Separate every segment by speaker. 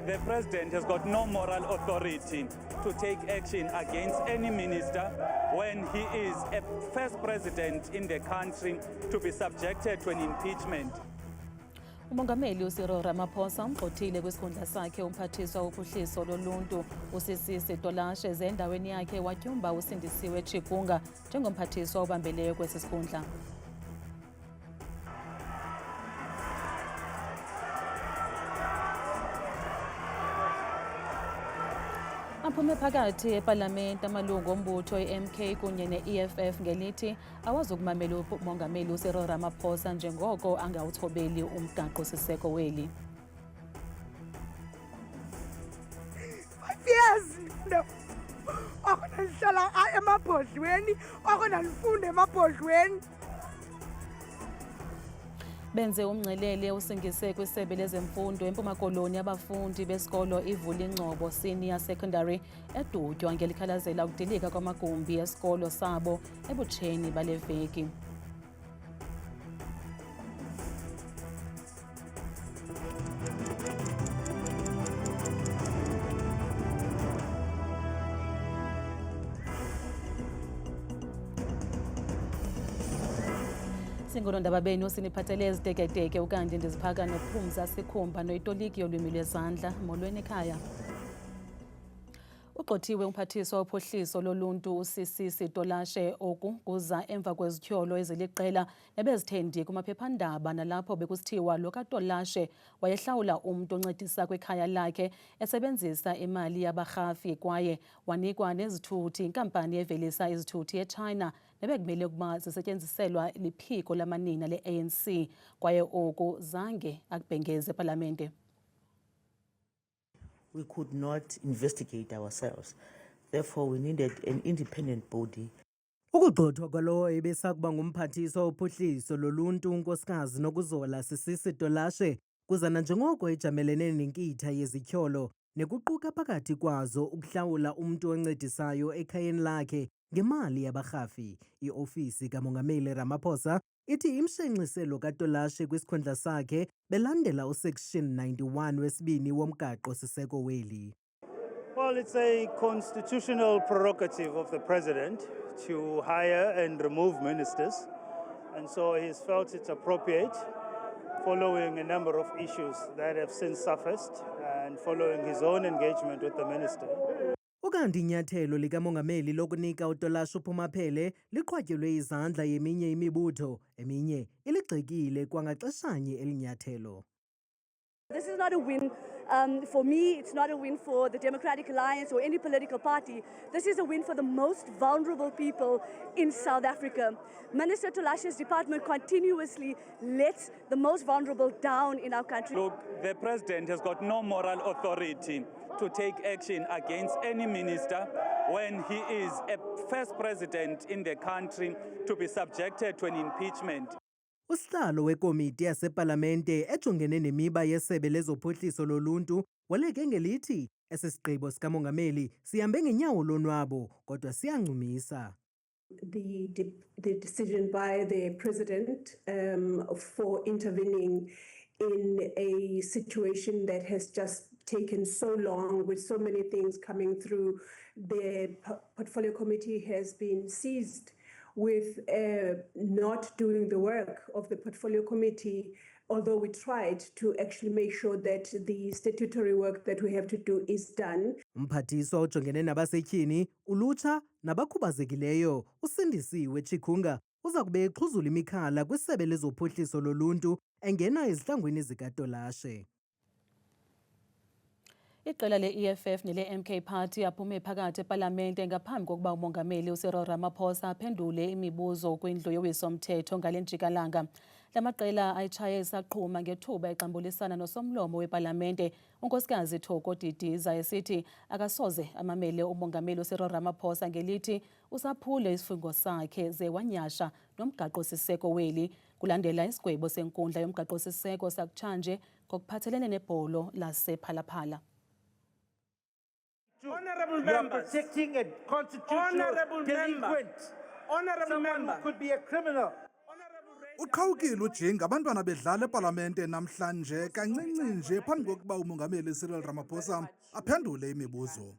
Speaker 1: the president has got no moral authority to take action against any minister when he is a first president in the country to be subjected to an impeachment.
Speaker 2: Umongameli Cyril Ramaphosa umgxothile kwisikhundla sakhe umphathiswa wophuhliso loluntu uSisisi Tolashe endaweni yakhe watyumba uSindisiwe Chikunga njengomphathiswa obambeleyo kwesi sikhundla. Aphume phakathi epalamente amalungu ombutho MK kunye ne-EFF ngelithi awazukumamela umongameli Cyril Ramaphosa njengoko angawuthobeli umgaqo-siseko weli.
Speaker 3: 5 years no. Akona ndihlala emabhodlweni, akona ndifunda emabhodlweni.
Speaker 2: Benze umngcelele usingise kwisebe lezemfundo eMpuma Koloni abafundi besikolo ivula ingcobo senior secondary edutywa ngelikhalazela ukudilika kwamagumbi esikolo sabo ebutsheni bale veki. Singolondaba benu siniphathele eziteketeke ukanti ndiziphaka noPhumza Sikhumba noyitoliki yolwimi lwezandla molweni ekhaya. Ugxothiwe umphathiswa wophuhliso loluntu uSisisi Tolashe oku kuza emva kwezityholo eziliqela nebezithende kumaphephandaba nalapho bekusithiwa lo kaTolashe wayehlawula umntu oncedisa kwikhaya lakhe esebenzisa imali yabarhafi kwaye wanikwa nezithuthi inkampani evelisa izithuthi eChina nebekumele ukuba zisetyenziselwa liphiko lamanina le-ANC kwaye oku zange akubhengeze epalamente.
Speaker 4: We could not investigate ourselves. Therefore, we needed an independent body.
Speaker 5: Ukugxothwa kwalowo ebesakuba ngumphathiswa wophuhliso loluntu unkosikazi Nokuzola Sisisi Tolashe kuzana njengoko ejamelene nenkitha yezityholo nekuquka phakathi kwazo ukuhlawula umntu oncedisayo ekhayeni lakhe ngemali yabarhafi. Iofisi kamongameli Ramaphosa ithi imshenxiselo kaTolashe kwisikhundla sakhe belandela usection 91 wesibini womgaqo-siseko weli.
Speaker 1: Well, it's a constitutional prerogative of the president to hire and remove ministers, and so he's felt it's appropriate following a number of issues that have since surfaced and following his own engagement with the minister.
Speaker 5: Ukanti inyathelo likamongameli lokunika uTolashe uphumaphele liqhwatyelwe izandla yeminye imibutho, eminye iligxekile kwangaxeshanye elinyathelo.
Speaker 6: This is not a win for me, it's not a win for the Democratic Alliance or any political party. This is a win for the most vulnerable people in South Africa. Minister Tolashe's department continuously lets the most vulnerable down in our country.
Speaker 1: Look, the president has got no moral authority to take action against any minister when he is a first president in the country to be subjected to an impeachment.
Speaker 5: Usihlalo wekomiti yasepalamente ejongene nemiba yesebe lezophuhliso loluntu waleke ngelithi esisigqibo sikamongameli sihambe ngenyawo lonwabo kodwa siyancumisa.
Speaker 7: The decision by the president for intervening in a situation that has just taken so long with so many things coming through. The portfolio committee has been seized with not doing the work of the portfolio committee, although we tried to actually make sure that the statutory work that we have to do is done.
Speaker 5: Umphathiswa ojongene nabasetyhini, ulutsha nabakhubazekileyo uSindisiwe Chikunga uza kube exhuzula imikhala kwisebe lezophuhliso loluntu engena ezihlangwini zikaTolashe.
Speaker 2: Iqela le-EFF nele-MK Party aphume phakathi epalamente ngaphambi kokuba umongameli uCyril Ramaphosa aphendule imibuzo kwindlu yowiso-mthetho ngale njikalanga. La maqela ayitshaye isaqhuma ngethuba exambulisana nosomlomo wepalamente unkosikazi Thoko Didiza esithi akasoze amamele umongameli uCyril Ramaphosa ngelithi usaphule isifungo sakhe ze wanyasha nomgaqo-siseko weli kulandela isigwebo senkundla yomgaqo-siseko sakutshanje ngokuphathelene nebholo lasephalaphala.
Speaker 8: Honorable members,
Speaker 4: Protecting a constitutional
Speaker 8: honorable
Speaker 4: delinquent,
Speaker 8: member, honorable
Speaker 4: someone
Speaker 8: member,
Speaker 4: who could be a criminal.
Speaker 8: honorable Uqhawukile uJing abantwana bedlala eParlamente namhlanje kancinci nje phambi kokuba uMongameli Cyril Ramaphosa aphendule imibuzo.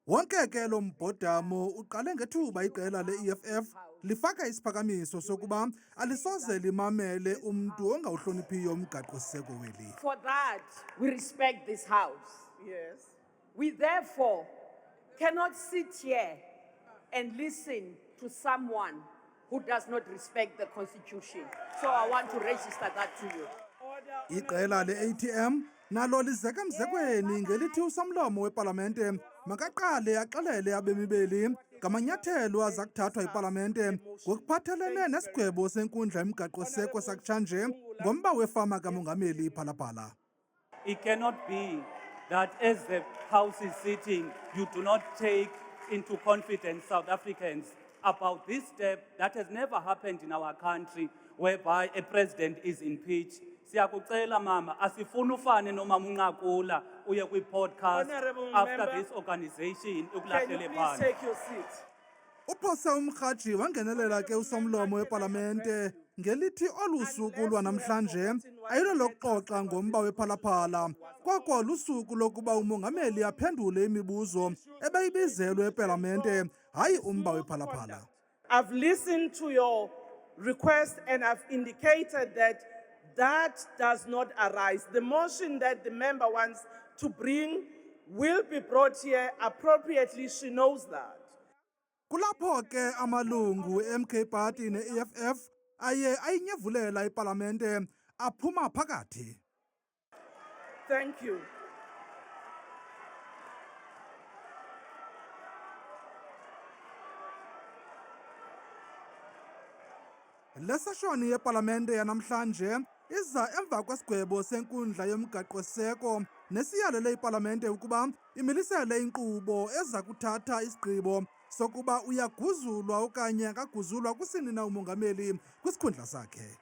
Speaker 8: Wonke ke lo mbhodamo uqale ngethuba iqela le-EFF lifaka isiphakamiso sokuba alisoze limamele umntu ongawuhloniphiyo umgaqo-siseko weli.
Speaker 9: For that, we respect this house. Yes. We therefore cannot sit here and listen to someone who does not respect the Constitution. So I want to register that to you.
Speaker 8: Iqela le-ATM nalo lizeka mzekweni ngelithi usomlomo weParlamente makaqale axelele abemi beli ngamanyathelo aza kuthathwa yiParlamente ngokuphathelene nesigwebo senkundla yomgaqo-siseko sakutshanje ngomba wefama kamongameli Phalaphala.
Speaker 10: It cannot be that as the House is sitting, you do not take into confidence South Africans about this step that has never happened in our country, whereby a president is impeached. Siyakucela mama, asifuna ufane nomama uNqakula uye kwi-podcast after this organization ukulahlele phansi.
Speaker 9: Take your seat.
Speaker 8: Uphose umrhaji wangenelela ke usomlomo weParlamente ngelithi olu suku lwanamhlanje ayilo lokuxoxa ngomba wePhalaphala, koko lusuku lokuba umongameli aphendule imibuzo ebeyibizelwe eParlamente, hayi umba wePhalaphala.
Speaker 11: I've listened to your request and I've indicated that that does not arise. The motion that the member wants to bring will be brought here appropriately. She knows that.
Speaker 8: Kulapho ke amalungu MK Party ne-EFF aye ayinyevulela iParlamente aphuma phakathi.
Speaker 11: Thank you.
Speaker 8: Le seshoni yeParlamente yanamhlanje iza emva kwesigwebo senkundla yomgaqo-siseko nesiyalele iParlamente ukuba imilisele inkqubo eza kuthatha isigqibo sokuba uyaguzulwa okanye akaguzulwa kusini na umongameli kwisikhundla sakhe.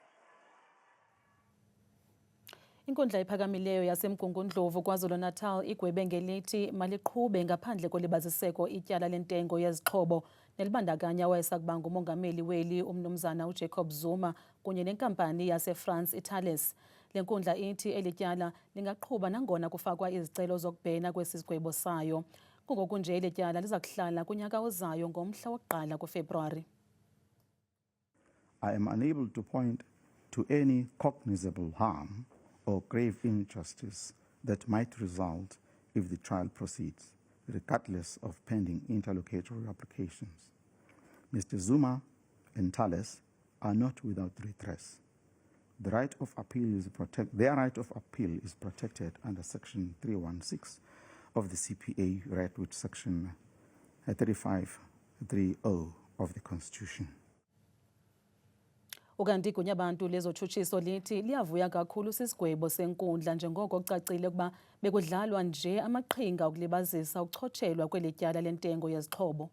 Speaker 2: Inkundla ephakamileyo yaseMgungundlovu KwaZulu-Natal igwebe ngelithi maliqhube ngaphandle kolibaziseko ityala lentengo yezixhobo nelibandakanya owayesakuba ngumongameli weli umnumzana uJacob Zuma kunye nenkampani yaseFrance iThales. Le nkundla ithi eli tyala lingaqhuba nangona kufakwa izicelo zokubhena kwesi sigwebo sayo. Kungoku nje eli tyala liza kuhlala kunyaka ozayo ngomhla wokuqala kuFebruwari.
Speaker 12: I am unable to point to any cognizable harm or grave injustice that might result if the trial proceeds, regardless of pending interlocutory applications. Mr. Zuma and Thales are not without redress. Their right of appeal is protected under Section 316 of the CPA, right with Section 3530 of the Constitution.
Speaker 2: Ukanti kunye abantu lezotshutshiso lithi liyavuya kakhulu sisigwebo senkundla njengoko kucacile ukuba bekudlalwa nje amaqhinga okulibazisa ukuchotshelwa kweli tyala lentengo yezixhobo.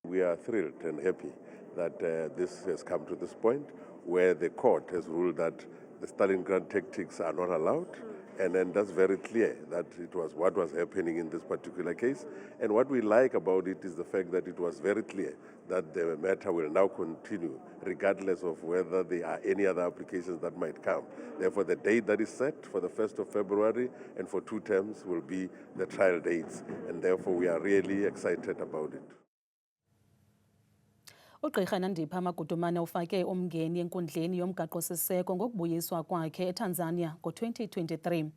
Speaker 13: We are thrilled and happy that this has come to this point where the court has ruled that the Stalingrad tactics are not allowed. And then that's very clear that it was what was happening in this particular case. And what we like about it is the fact that it was very clear that the matter will now continue regardless of whether there are any other applications that might come. Therefore, the date that is set for the 1st of February and for 2 terms will be the trial dates. And therefore, we are really excited about it.
Speaker 2: Ugqirha Nandipha Magudumane ufake umngeni enkundleni yomgaqo-siseko ngokubuyiswa kwakhe eTanzania ngo-2023.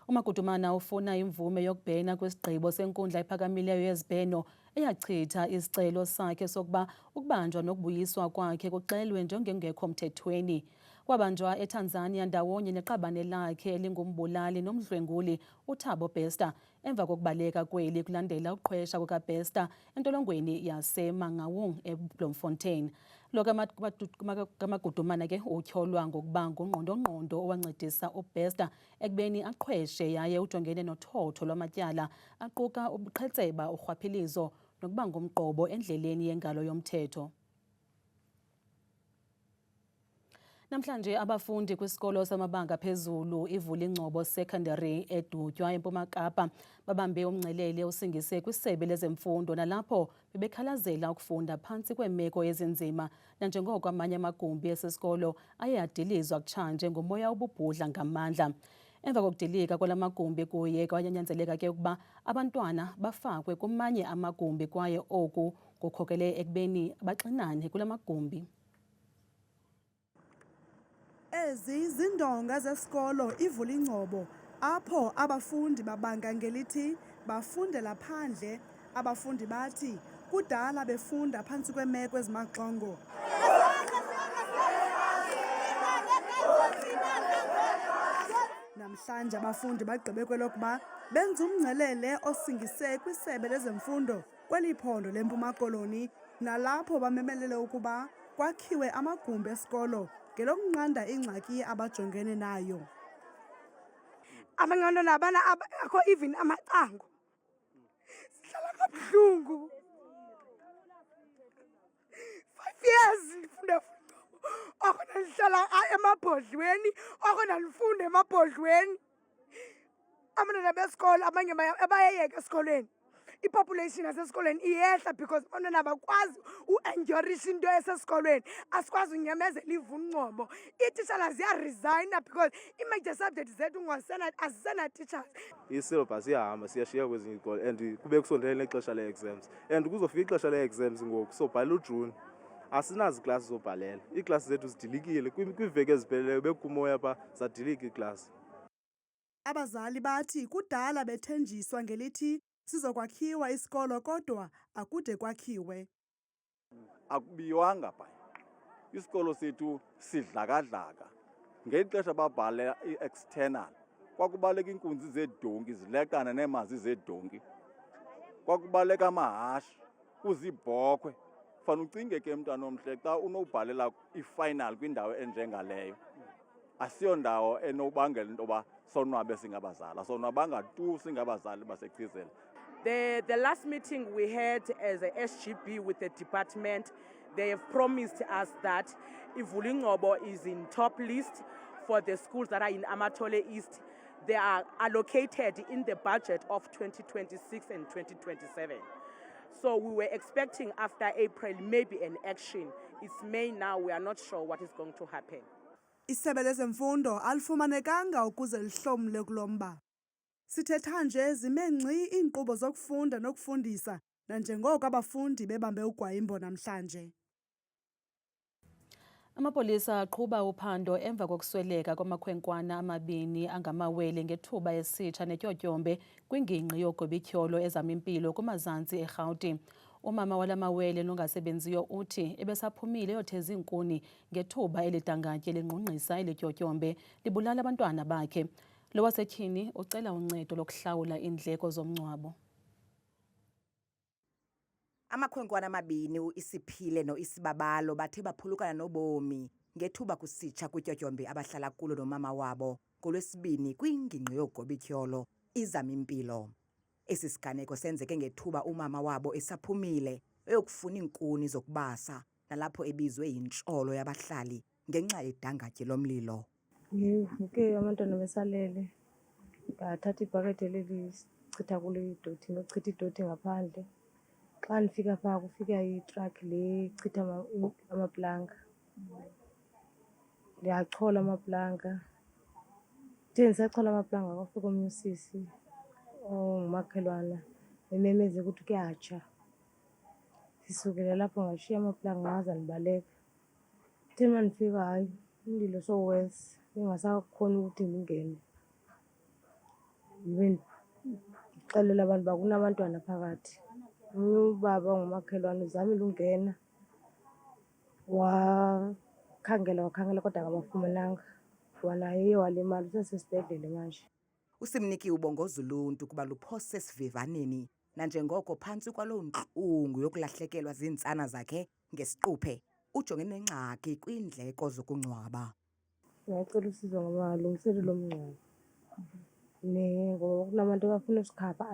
Speaker 2: uMagudumane ufuna imvume yokubhena kwisigqibo senkundla ephakamileyo yezibheno eyachitha isicelo sakhe sokuba ukubanjwa nokubuyiswa kwakhe kuxelwe njengengekho mthethweni. Kwabanjwa eTanzania ndawonye neqabane lakhe elingumbulali nomdlwenguli uThabo Bester emva kokubaleka kweli kulandela uqhwesha kukaBester entolongweni yaseMangaung eBloemfontein. Lo kaMagudumane ke utyholwa ngokuba ngungqondongqondo owancedisa uBester ekubeni aqhweshe yaye ujongene nothotho lwamatyala aquka ubuqhetseba, urhwaphilizo nokuba ngumqobo endleleni yengalo yomthetho. Namhlanje abafundi kwisikolo samabanga phezulu iVulingcobo Secondary edutywa eMpuma Kapa babambe umngcelele osingise kwisebe lezemfundo nalapho bebekhalazela ukufunda phantsi kweemeko ezinzima nanjengoko amanye amagumbi esisikolo aye adilizwa kutshanje ngomoya obubhudla ngamandla. Emva kokudilika kwala magumbi kuye kwanyanzeleka ke ukuba abantwana bafakwe kumanye amagumbi kwaye oku kukhokele ekubeni baxinane kula magumbi.
Speaker 3: Ezi zindonga zesikolo iVulingcobo apho abafundi babanga ngelithi bafundela phandle. Abafundi bathi kudala befunda phantsi kweemeko ezimaxongo. Namhlanje abafundi bagqibe kwelokuba benza umngcelele osingise kwisebe lezemfundo kweli phondo leMpuma Koloni nalapho bamemelele ukuba kwakhiwe amagumbi esikolo ngelokunqanda ingxaki abajongene nayo. Abantwana abana akho even amacango. Sihlala kabuhlungu. 5 years ndifunda akhona ndihlala emabhodlweni, akhona ndifunda emabhodlweni. Abantwana besikolo abanye bayayeka esikolweni. Ipopulation yasesikolweni iyehla because abantwana abakwazi uendurisha into esesikolweni. Asikwazi unyamezela iVulingcobo. Iititshala ziyaresigna because imajor subject zethu asisena teachers.
Speaker 14: I-syllabus iyahamba siyashiya kwezinye izikolo and kube kusondelene nexesha le-exams. And kuzofika ixesha le-exams ngoku sobhala uJune. Asinazi iklasi zobhalela. Iiklasi zethu zidilikile. Kwiiveki ezipheleleyo bekumoya pha zadilika iklasi.
Speaker 3: Abazali bathi kudala bethenjiswa ngelithi sizokwakhiwa isikolo kodwa akude kwakhiwe.
Speaker 15: Akubiwanga phaya. Isikolo sethu sidlakadlaka. Ngexesha babhala i-external. Kwakubaleka inkunzi zedonki zilekana neemazi zedonki. Kwakubaleka amahashe, kuzibhokhwe. Fana ucinge ke mntwana omhle xa unobhalela i-final kwindawo enjengaleyo. Asiyo ndawo enobangela into yoba sonwabe singabazali. Sonwabanga tu singabazali baseChizela.
Speaker 11: The last meeting we had as a SGB with the department, they have promised us that iVulingcobo is in top list for the schools that are in Amatole East. They are allocated in the budget of 2026 and 2027. So we were expecting after April maybe an action. It's May now, we are not sure what is going to happen.
Speaker 3: Isebe lezemfundo alifumanekanga ukuze lihlomle kulomba. Sithetha nje zime ngci iinkqubo zokufunda nokufundisa nanjengoko abafundi bebambe ugwayimbo namhlanje.
Speaker 2: Amapolisa aqhuba uphando emva kokusweleka kwamakhwenkwana amabini angamawele ngethuba esitsha netyotyombe kwingingqi yoGobityholo ezamimpilo kumazantsi eRhawutini. Umama wala mawele nongasebenziyo uthi ebesaphumile yotheza iinkuni ngethuba elidangatye lengqungqisa elityotyombe libulala abantwana bakhe. Lo wasetyhini ucela uncedo lokuhlawula iindleko zomngcwabo.
Speaker 16: Amakhwenkwana amabini uIsiphile noIsibabalo bathe baphulukana nobomi ngethuba kusitsha kwityotyombe abahlala kulo nomama wabo ngolwesibini kwingingqi yoGobityholo izamimpilo. Esi siganeko senzeke ngethuba umama wabo esaphumile eyokufuna iinkuni zokubasa nalapho ebizwe yintsholo yabahlali ngenxa yedangatye lomlilo.
Speaker 17: Ke abantwana besalele ngathatha ibhakede lelichitha kule idoti nochitha idoti ngaphandle. Xa ndifika phaa kufika itruck le ichitha amaplanka. Ndiyachola amaplanka. Ndisachola amaplanka kwafika omnye usisi ongumakhelwana ememeze ukuthi kuyatsha. Sisukele lapho ngashiya amaplanka ngaza ndibaleka. Uthe uma ndifika hayi umlilo sowes bengasakhoni ukuthi ndingene. Ndixelela abantu uba kunabantwana phakathi. Ubaba ongumakhelwane uzamile ungena wakhangela kodwa akabafumananga. Wanaye uye walimala usesesibhedlele manje.
Speaker 16: Usimniki ubongoza uluntu kuba luphose esivivaneni nanjengoko phantsi kwaloo ntlungu yokulahlekelwa ziintsana zakhe ngesiquphe ujongene nengxaki kwiindleko zokungcwaba.
Speaker 17: Ndingacela usizo ngamalungiselelo omngcwabo. Ngoba kunabantu abafuna usikhapha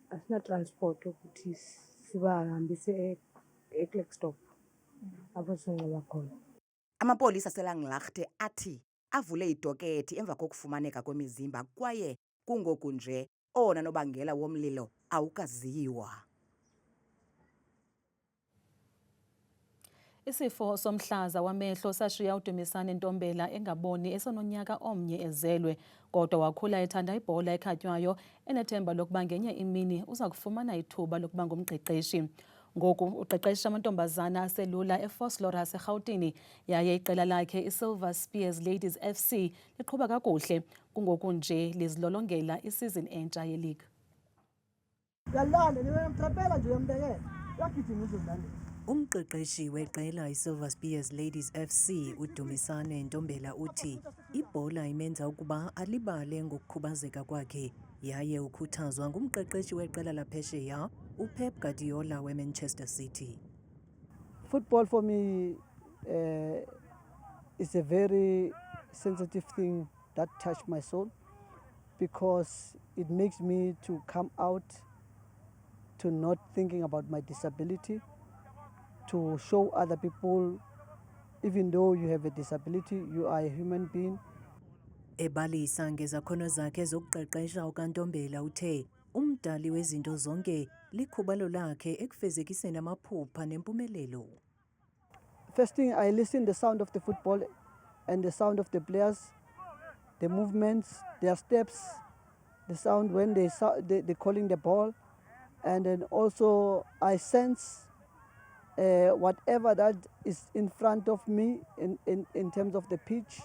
Speaker 17: asina-transport ukuthi sibahambise eKlerksdorp apho singcwaba khona.
Speaker 16: Amapolisa aseLanglaagte athi avule idokethi emva kokufumaneka kwemizimba kwaye kungoku nje owona nobangela womlilo awukaziwa.
Speaker 2: Isifo somhlaza wamehlo sashiya uDumisani Ntombela engaboni esononyaka omnye ezelwe, kodwa wakhula ethanda ibhola ekhatywayo enethemba lokuba ngenye imini uza kufumana ithuba lokuba ngumqeqeshi. Ngoku uqeqesha amantombazana aselula eFosloras eRhawutini yaye iqela lakhe iSilver Spears Ladies FC liqhuba kakuhle, kungoku nje lizilolongela isizini entsha yeleague.
Speaker 18: Umqeqeshi weqela iSilver Spears Ladies FC uDumisani Ntombela uthi ibhola imenza ukuba alibale ngokukhubazeka kwakhe yaye ukhuthazwa ngumqeqeshi weqela laphesheya uPep Guardiola weManchester City.
Speaker 19: Football for me is a very sensitive thing that touched my soul because it makes me to come out to not thinking about my disability, to show other people, even though you have a disability, you are a human being.
Speaker 18: Ebalisa ngezakhono zakhe zokuqeqesha ukaNtombela uthe umdali wezinto zonke likhubalo lakhe ekufezekiseni amaphupha nempumelelo.
Speaker 19: First thing, I listen the sound of the football and the sound of the players, the movements, their steps, the sound when they're calling the ball, and then also I sense whatever that is in front of me in terms of the pitch.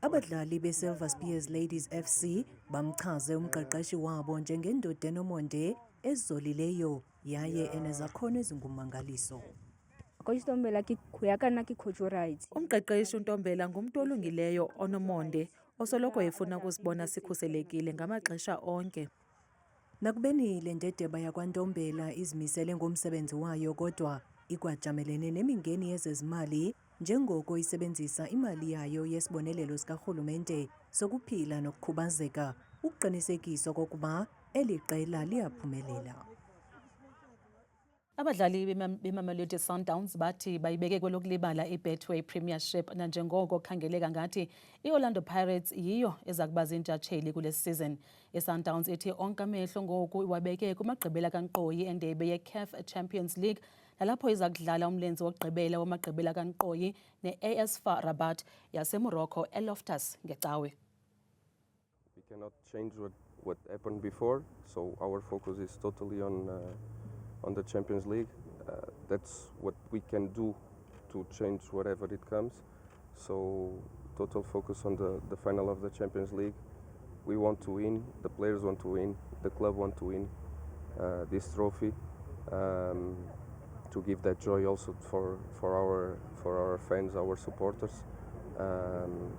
Speaker 18: Abadlali beSilver Spears Ladies FC bamchaze umqeqeshi wabo njengendoda enomonde ezolileyo yaye enezakhono ezingumangaliso.
Speaker 2: Umqeqeshi uNtombela ngumntu olungileyo onomonde osoloko efuna ukuzibona sikhuselekile ngamaxesha onke.
Speaker 18: Nakubeni le ndedeba yakwaNtombela izimisele ngomsebenzi wayo kodwa ikwajamelene nemingeni yezezimali njengoko isebenzisa imali yayo yesibonelelo sikarhulumente sokuphila nokukhubazeka ukuqinisekisa kokuba eli qela liyaphumelela.
Speaker 2: Abadlali beMamelodi Sundowns bathi bayibeke kwelokulibala iBetway Premiership nanjengoko khangeleka ngathi iOrlando Pirates yiyo eza kuba zintshatsheli kule season. iSundowns ithi onke amehlo ngoku iwabeke kumagqibela kankqoyi endebe yeCAF Champions League nalapho iza kudlala umlenze wokugqibela wamagqibela kankqoyi neAS FAR Rabat yaseMorocco eLoftus ngecawe.
Speaker 20: We cannot change what happened before, so our focus is totally on the Champions League. That's what we can do to change whatever it comes. So total focus on the final of the Champions League. We want to win, the players want to win, the club want to win this trophy, to give that joy also for our fans, our supporters,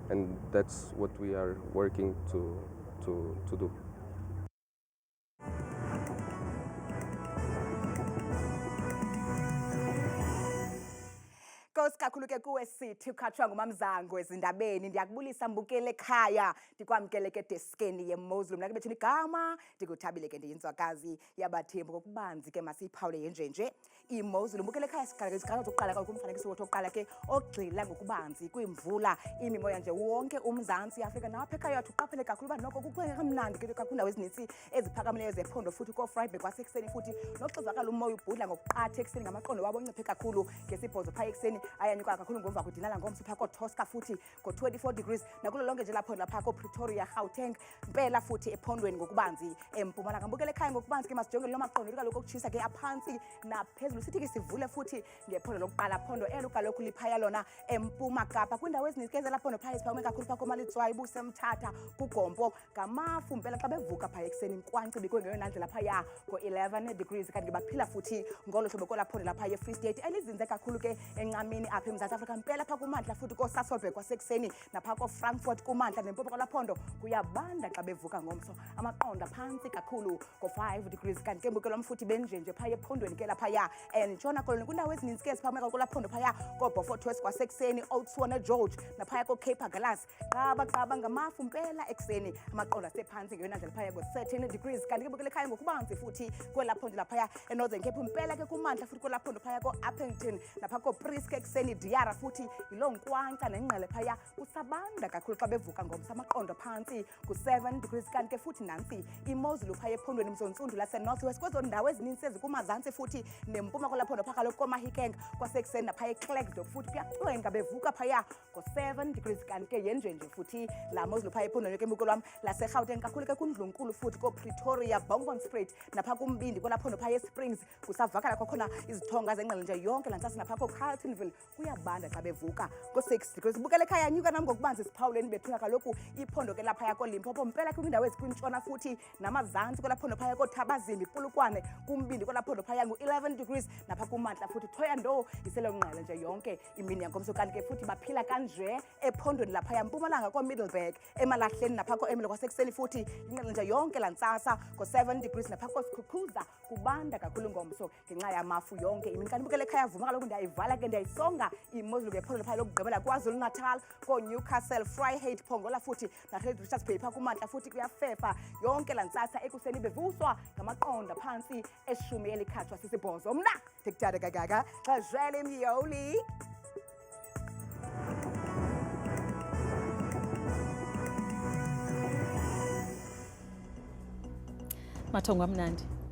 Speaker 20: and that's what we are working to do.
Speaker 16: Nkosi kakhulu ke kuwe sithi ukhatshwa ngumamzango ezindabeni. Ndiyakubulisa mbukele ekhaya, ndikwamkele ke deskeni yeMozulu. Mna ke bethini igama, ndikuthabile ke ndiyinzwakazi yabathembu kokubanzi ke masiyiphawule yenjenje. iMozulu mbukele ekhaya siqala zokuqala kwa kumfanekiso wethu oqala ke ogxila ngokubanzi kwimvula imimoya nje wonke uMzantsi Afrika napha ekhaya yathu uqaphele kakhulu ba noko kukamnandi ke kakhulu ndawo ezinintsi eziphakamileyo zephondo futhi ko Friday kwasekuseni futhi noxizakala umoya ubhudla ngokuqatha ekuseni ngamaqondo wabo nciphe kakhulu ngesibhozo phaya ekuseni ayanyuka kakhulu ngomva kudinala ngomso phako Tosca futhi ko 24 degrees nakulo lonke nje lapho lapha ko Pretoria Gauteng impela futhi ephondweni ngokubanzi eMpumalanga mbukele ekhaya ngokubanzi ke masijongele lo maqondo kaloku ukutshisa ke aphansi naphezulu sithi ke sivule futhi ngephondo lokuqala phondo kaloku liphaya lona eMpuma Kapa kwindawo ezininzi lapho phaya siphakume kakhulu phako Malitswayi busemthatha kuGompo ngamafu impela xa bevuka phaya ekuseni inkwancibi kwengeyona ndlela phaya ko 11 degrees kanti baphila futhi ngolo hlobo kolaphondo lapha eFree State elizinze kakhulu ke encamini apha eMzantsi Afrika impela pha kumantla futhi ko Sasolburg kwasekuseni napha ko Frankfurt kumantla nempuma kolaphondo kuyabanda xa bevuka ngomso amaqonda phansi kakhulu ko 5 degrees kanti ke mbukelo mfuthi benjenje phaya ephondweni ke lapha ya Ntshona Koloni kwindawo ezininzi ke siphakameka kulaphondo phaya ko Beaufort West kwasekuseni Old Swan George naphaya ko Cape Agulhas qaba ngamafu impela ekuseni amaqonda asephansi ngeyona ndlela phaya ko 13 degrees kanti ke mbukelo ekhaya ngokubanzi futhi kwelaphondo lapha eNorthern Cape impela ke kumantla futhi kwelaphondo phaya ko Appington napha ko Priesk ekuseni Diara futhi yiloo nkwankca nengqele phaya kusabanda kakhulu xa bevuka ngomso amaqondo phantsi ku-7 degrees kanti ke futhi nantsi imozulu phaya ephondweni mzontsundu lase-northwest kwezo ndawo ezininzi ezikumazantsi futhi nempuma kwelaphondo phakalo komahikeng kwasekuseni naphaya eKlerksdorp futhi kuyacwenga bevuka phaya ngo-7 degrees kanti ke yenjenje futhi laa mozulu phaya ephondweni ke mbuko lwam laseGauteng kakhulu ke kundlunkulu futhi kooPretoria Bongonsspruit napha kumbindi kwelaphondo phaya eSprings kusavakala kwakhona izithonga zengqele nje yonke lantsasi napha koCarltonville kuyabanda xa bevuka ko-6 degrees bukele ekhaya nyuka nam ngokubanzi siphawuleni bethuna kaloku iphondo ke laphaya koLimpopo mpela kwindawo ezikwintshona futhi namazantsi kwelaphondo phaya koThabazimbi Polokwane kumbindi kwelaphondo phaya ngu-11 degrees napha kumantla futhi Thohoyandou iselo ngqele nje yonke imini yangomso kanti ke futhi baphila kanje ephondweni laphaya mpumalanga koMiddleburg eMalahleni napha koEmelo kwasekuseni futhi ingqele nje yonke lantsasa ko-7 degrees napha koSikhukhuza kubanda kakhulu ngomso ngenxa yamafu yonke imini kanti bukele ekhaya vuma kaloku ndiyayivala ke ndiyayisonga imozulu ngephondo phaya lokugqibela KwaZulu Natal koNewcastle Vryheid Pongola futhi naseRed Richards Bay phaa kumantla futhi kuyafefa yonke lantsasa ekuseni bevuswa ngamaqonda phantsi eshumi elikhatshwa sisibhozo mna ndikutata kagaga xazwele Miyoli
Speaker 2: Mathongo amnandi.